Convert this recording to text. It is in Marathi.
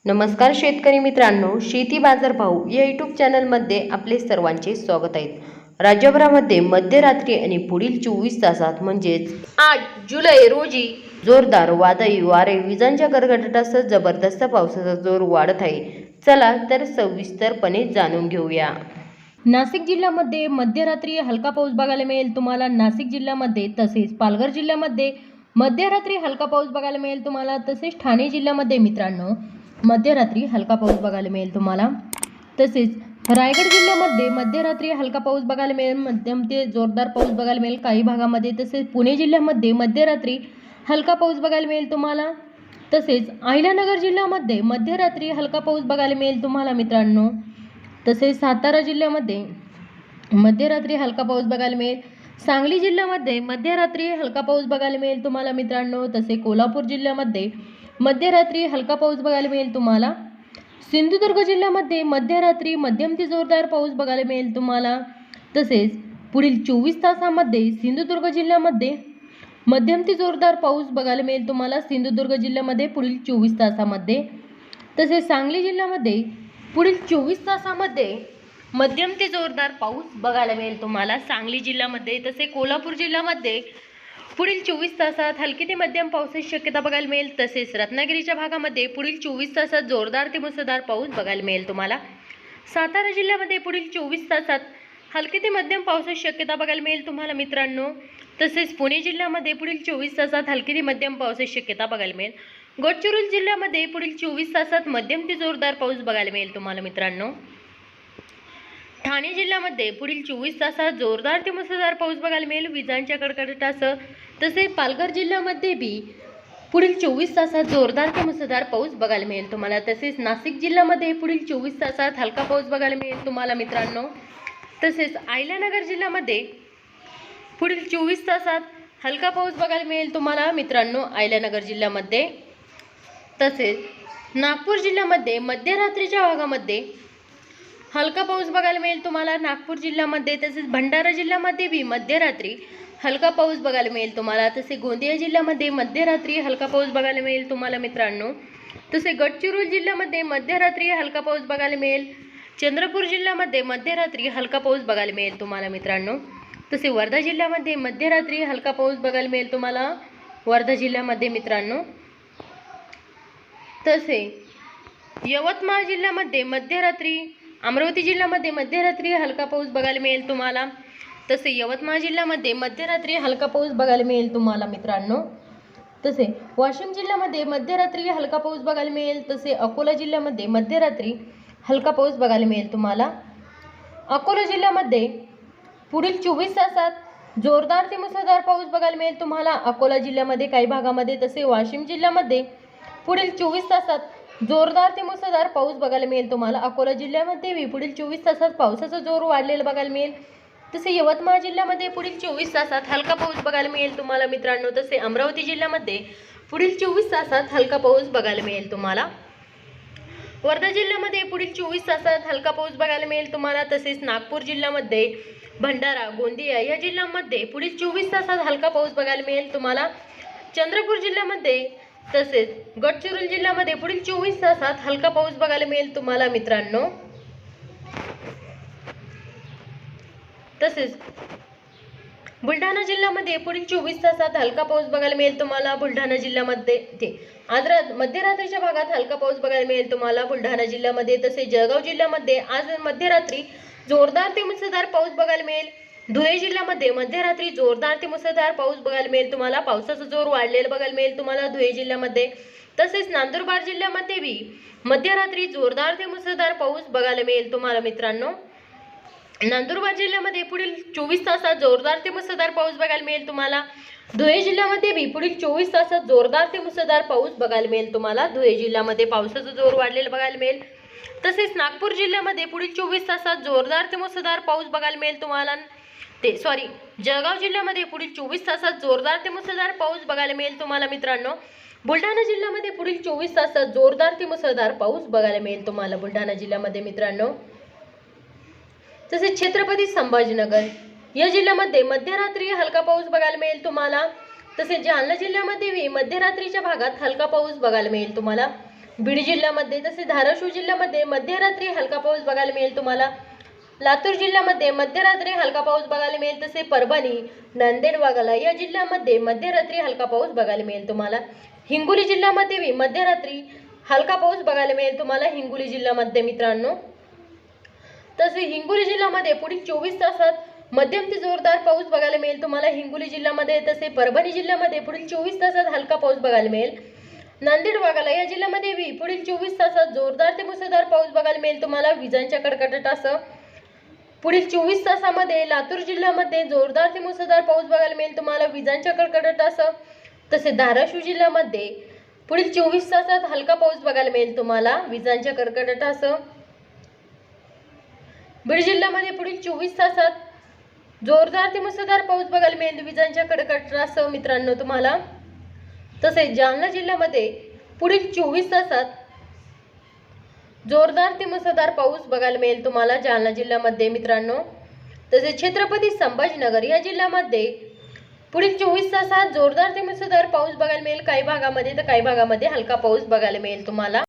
नमस्कार शेतकरी मित्रांनो, शेती बाजार भाव या यूट्यूब चॅनलमध्ये आपले सर्वांचे स्वागत आहे। राज्यभरामध्ये मध्यरात्री आणि पुढील 24 तासात म्हणजेच 8 जुलै रोजी जोरदार वादळी वारे, विजांच्या गडगडाटासह जबरदस्त पावसाचा जोर वाढत आहे। चला तर सविस्तरपणे जाणून घेऊया। नाशिक जिल्ह्यामध्ये मध्यरात्री हलका पाऊस बघायला मिळेल तुम्हाला नाशिक जिल्ह्यामध्ये, तसेच पालघर जिल्ह्यामध्ये मध्यरात्री हलका पाऊस बघायला मिळेल तुम्हाला, तसेच ठाणे जिल्ह्यामध्ये मित्रांनो मध्यरात्री हलका पाऊस बघायला मिळेल तुम्हाला, तसेच रायगड जिल्ह्यामध्ये मध्यरात्री हलका पाऊस बघायला मिळेल, मध्यम ते जोरदार पाऊस बघायला मिळेल काही भागामध्ये, तसेच पुणे जिल्ह्यामध्ये मध्यरात्री हलका पाऊस बघायला मिळेल तुम्हाला, तसेच अहिल्यानगर जिल्ह्यामध्ये मध्यरात्री हलका पाऊस बघायला मिळेल तुम्हाला मित्रांनो, तसेच सातारा जिल्ह्यामध्ये मध्यरात्री हलका पाऊस बघायला मिळेल, सांगली जिल्ह्यामध्ये मध्यरात्री हलका पाऊस बघायला मिळेल तुम्हाला मित्रांनो, तसे कोल्हापूर जिल्ह्यामध्ये मध्यरात्री हलका पाऊस बघायला मिळेल तुम्हाला, सिंधुदुर्ग जिल्ह्यामध्ये मध्यरात्री मध्यम ते जोरदार पाऊस बघायला मिळेल तुम्हाला, तसेच पुढील 24 तासामध्ये सिंधुदुर्ग जिल्ह्यामध्ये मध्यम ते जोरदार पाऊस बघायला मिळेल तुम्हाला, सिंधुदुर्ग जिल्ह्यामध्ये पुढील 24 तासामध्ये, तसेच सांगली जिल्ह्यामध्ये पुढील 24 तासामध्ये मध्यम ते जोरदार पाऊस बघायला मिळेल तुम्हाला सांगली जिल्ह्यामध्ये, तसे कोल्हापूर जिल्ह्यामध्ये पुढील 24 तासात हलकी ते मध्यम पावसाची शक्यता बघायला मिळेल, तसेच रत्नागिरीच्या भागामध्ये पुढील 24 तासात जोरदार ते मुसळधार पाऊस बघायला मिळेल तुम्हाला, सातारा जिल्ह्यामध्ये पुढील 24 तासात हलकी ते मध्यम पावसाची शक्यता बघायला मिळेल तुम्हाला मित्रांनो, तसेच पुणे जिल्ह्यामध्ये पुढील 24 तासात हलकी ते मध्यम पावसाची शक्यता बघायला मिळेल, गडचिरोली जिल्ह्यामध्ये पुढील 24 तासात मध्यम ते जोरदार पाऊस बघायला मिळेल तुम्हाला मित्रांनो, ठाणे जिल्ह्यामध्ये पुढील 24 तासात जोरदार ते मुसळधार पाऊस बघायला मिळेल विजांच्या कडकडाटासह, तसेच पालघर जिल्ह्यामध्ये बी पुढील 24 तासात जोरदार ते मुसळधार पाऊस बघायला मिळेल तुम्हाला, तसेच नाशिक जिल्ह्यामध्ये पुढील 24 तासात हलका पाऊस बघायला मिळेल तुम्हाला मित्रांनो, तसेच अहिल्यानगर जिल्ह्यामध्ये पुढील 24 तासात हलका पाऊस बघायला मिळेल तुम्हाला मित्रांनो अहिल्यानगर जिल्ह्यामध्ये, तसेच नागपूर जिल्ह्यामध्ये मध्यरात्रीच्या भागामध्ये हलका पाऊस बघायला मिळेल तुम्हाला नागपूर जिल्ह्यामध्ये, तसेच भंडारा जिल्ह्यामध्ये बी मध्यरात्री हलका पाऊस बघायला मिळेल तुम्हाला, तसे गोंदिया जिल्ह्यामध्ये मध्यरात्री हलका पाऊस बघायला मिळेल तुम्हाला मित्रांनो, तसे गडचिरोली जिल्ह्यामध्ये मध्यरात्री हलका पाऊस बघायला मिळेल, चंद्रपूर जिल्ह्यामध्ये मध्यरात्री हलका पाऊस बघायला मिळेल तुम्हाला मित्रांनो, तसे वर्धा जिल्ह्यामध्ये मध्यरात्री हलका पाऊस बघायला मिळेल तुम्हाला वर्धा जिल्ह्यामध्ये मित्रांनो, तसे यवतमाळ जिल्ह्यामध्ये मध्यरात्री, अमरावती जिल्ह्यामध्ये मध्यरात्री हलका पाऊस बघायला मिळेल तुम्हाला, तसे यवतमाळ जिल्ह्यामध्ये मध्यरात्री हलका पाऊस बघायला मिळेल तुम्हाला मित्रांनो, तसे वाशिम जिल्ह्यामध्ये मध्यरात्री हलका पाऊस बघायला मिळेल, तसे अकोला जिल्ह्यामध्ये मध्यरात्री हलका पाऊस बघायला मिळेल तुम्हाला, अकोला जिल्ह्यामध्ये पुढील 24 तासात जोरदार ते मुसळधार पाऊस बघायला मिळेल तुम्हाला अकोला जिल्ह्यामध्ये काही भागामध्ये, तसे वाशिम जिल्ह्यामध्ये पुढील 24 तासात जोरदार ते मुसळधार पाऊस बघायला मिळेल तुम्हाला, अकोला जिल्ह्यामध्ये पुढील 24 तासात पावसाचा जोर वाढलेला बघायला मिळेल, तसे यवतमाळ जिल्ह्यामध्ये पुढील 24 तासात हलका पाऊस बघायला मिळेल तुम्हाला मित्रांनो, तसे अमरावती जिल्ह्यामध्ये पुढील 24 तासात हलका पाऊस बघायला मिळेल तुम्हाला, वर्धा जिल्ह्यामध्ये पुढील 24 तासात हलका पाऊस बघायला मिळेल तुम्हाला, तसेच नागपूर जिल्ह्यामध्ये भंडारा गोंदिया या जिल्ह्यांमध्ये पुढील 24 तासात हलका पाऊस बघायला मिळेल तुम्हाला, चंद्रपूर जिल्ह्यामध्ये तसेच गडचिरोली जिल्ह्यामध्ये पुढील 24 तासात हलका पाऊस बघायला मिळेल तुम्हाला मित्रांनो, तसेच बुलढाणा जिल्ह्यामध्ये पुढील 24 तासात हलका पाऊस बघायला मिळेल तुम्हाला, बुलढाणा जिल्ह्यामध्ये मध्यरात्रीच्या भागात हलका पाऊस बघायला मिळेल तुम्हाला बुलढाणा जिल्ह्यामध्ये, तसे जळगाव जिल्ह्यामध्ये आज मध्यरात्री जोरदार ते मुसळधार पाऊस बघायला मिळेल, धुळे जिल्ह्यामध्ये मध्यरात्री जोरदार ते मुसळधार पाऊस बघायला मिळेल तुम्हाला, पावसाचा जोर वाढलेला बघायला मिळेल तुम्हाला धुळे जिल्ह्यामध्ये, तसेच नंदुरबार जिल्ह्यामध्ये बी मध्यरात्री जोरदार ते मुसळधार पाऊस बघायला मिळेल तुम्हाला मित्रांनो, नंदुरबार जिल्ह्यामध्ये पुढील 24 तासात जोरदार ते मुसळधार पाऊस बघायला मिळेल तुम्हाला, धुळे जिल्ह्यामध्ये बी पुढील 24 तासात जोरदार ते मुसळधार पाऊस बघायला मिळेल तुम्हाला, धुळे जिल्ह्यामध्ये पावसाचा जोर वाढलेला बघायला मिळेल, तसेच नागपूर जिल्ह्यामध्ये पुढील 24 तासात जोरदार ते मुसळधार पाऊस बघायला मिळेल तुम्हाला, जळगाव जिल्ह्यामध्ये पुढील 24 तासात जोरदार ते मुसळधार पाऊस बघायला मिळेल तुम्हाला मित्रांनो, बुलढाणा जिल्ह्यामध्ये पुढील 24 तासात जोरदार ते मुसळधार पाऊस बघायला मिळेल तुम्हाला बुलढाणा जिल्ह्यामध्ये मित्रांनो, तसेच छत्रपती संभाजीनगर या जिल्ह्यामध्ये मध्यरात्री हलका पाऊस बघायला मिळेल तुम्हाला, तसेच जालना जिल्ह्यामध्ये मध्यरात्रीच्या भागात हलका पाऊस बघायला मिळेल तुम्हाला, बीड जिल्ह्यामध्ये तसेच धाराशिव जिल्ह्यामध्ये मध्यरात्री हलका पाऊस बघायला मिळेल तुम्हाला. लातूर जिल्ह्यामध्ये मध्यरात्री हलका पाऊस बघायला मिळेल. तसे परभणी, नांदेड वाघाला या जिल्ह्यामध्ये मध्यरात्री हलका पाऊस बघायला मिळेल तुम्हाला. हिंगोली जिल्ह्यामध्ये मध्यरात्री हलका पाऊस बघायला मिळेल तुम्हाला हिंगोली जिल्ह्यामध्ये मित्रांनो. तसे हिंगोली जिल्ह्यामध्ये पुढील 24 तासात मध्यम ते जोरदार पाऊस बघायला मिळेल तुम्हाला हिंगोली जिल्ह्यामध्ये. तसे परभणी जिल्ह्यामध्ये पुढील 24 तासात हलका पाऊस बघायला मिळेल. नांदेड वाघाला या जिल्ह्यामध्ये पुढील 24 तासात जोरदार ते मुसळधार पाऊस बघायला मिळेल तुम्हाला विजांच्या कडकडाटासह. पुढील 24 तासामध्ये लातूर जिल्ह्यामध्ये जोरदार ते मुसळधार पाऊस बघायला मिळेल तुम्हाला विजांच्या कडकडाटासह. तसे धाराशिव जिल्ह्यामध्ये पुढील 24 तासात हलका पाऊस बघायला मिळेल तुम्हाला विजांच्या कडकडाटासह. बीड जिल्ह्यामध्ये पुढील 24 तासात जोरदार ते मुसळधार पाऊस बघायला मिळेल विजांच्या कडकडाटासह मित्रांनो तुम्हाला. तसेच जालना जिल्ह्यामध्ये पुढील 24 तासात जोरदार ते मुसळधार पाऊस बघायला मिळेल तुम्हाला जालना जिल्ह्यामध्ये मित्रांनो. तसेच छत्रपती संभाजीनगर या जिल्ह्यामध्ये पुढील 24 तासात जोरदार ते मुसळधार पाऊस बघायला मिळेल काही भागामध्ये, तर काही भागामध्ये हलका पाऊस बघायला मिळेल तुम्हाला.